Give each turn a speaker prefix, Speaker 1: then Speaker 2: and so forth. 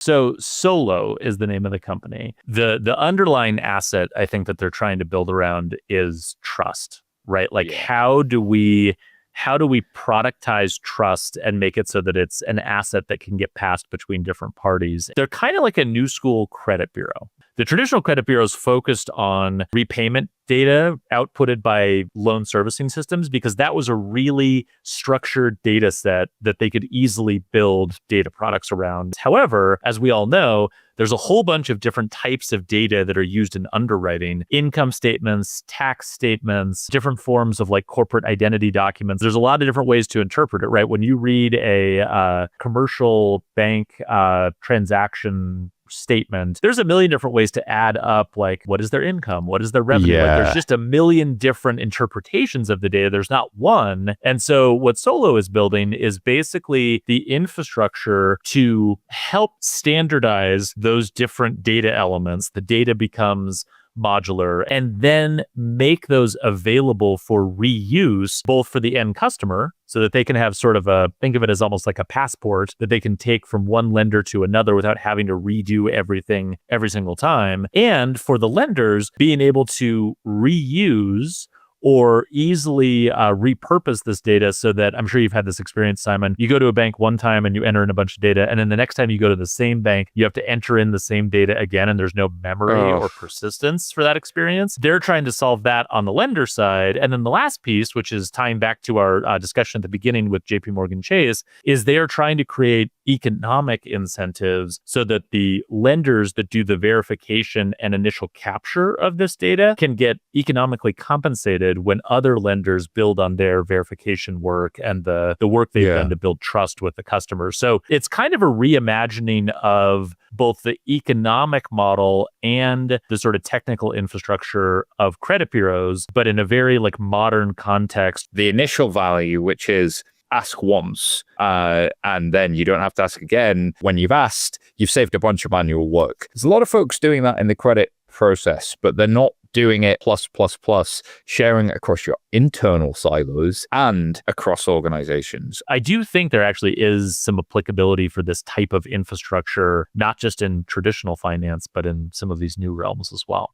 Speaker 1: So Solo is the name of the company. The underlying asset I think that they're trying to build around is trust, right? Like how do we productize trust and make it so that it's an asset that can get passed between different parties? They're kind of like a new school credit bureau. The traditional credit bureaus focused on repayment data outputted by loan servicing systems because that was a really structured data set that they could easily build data products around. However, as we all know, there's a whole bunch of different types of data that are used in underwriting: income statements, tax statements, different forms of like corporate identity documents. There's a lot of different ways to interpret it, right? When you read a commercial bank transaction statement, there's a million different ways to add up, like, what is their income? What is their revenue? Like, there's just a million different interpretations of the data. There's not one. And so what Solo is building is basically the infrastructure to help standardize those different data elements. The data becomes modular, and then make those available for reuse, both for the end customer, so that they can have sort of think of it as almost like a passport that they can take from one lender to another without having to redo everything every single time. And for the lenders, being able to reuse or easily repurpose this data so that, I'm sure you've had this experience, Simon, you go to a bank one time and you enter in a bunch of data, and then the next time you go to the same bank, you have to enter in the same data again, and there's no memory or persistence for that experience. They're trying to solve that on the lender side. And then the last piece, which is tying back to our discussion at the beginning with JP Morgan Chase, is they are trying to create economic incentives so that the lenders that do the verification and initial capture of this data can get economically compensated when other lenders build on their verification work and the work they've done to build trust with the customer. So it's kind of a reimagining of both the economic model and the sort of technical infrastructure of credit bureaus, but in a very like modern context.
Speaker 2: The initial value, which is ask once, and then you don't have to ask again. When you've asked, you've saved a bunch of manual work. There's a lot of folks doing that in the credit process, but they're not doing it plus, sharing it across your internal silos and across organizations.
Speaker 1: I do think there actually is some applicability for this type of infrastructure, not just in traditional finance, but in some of these new realms as well.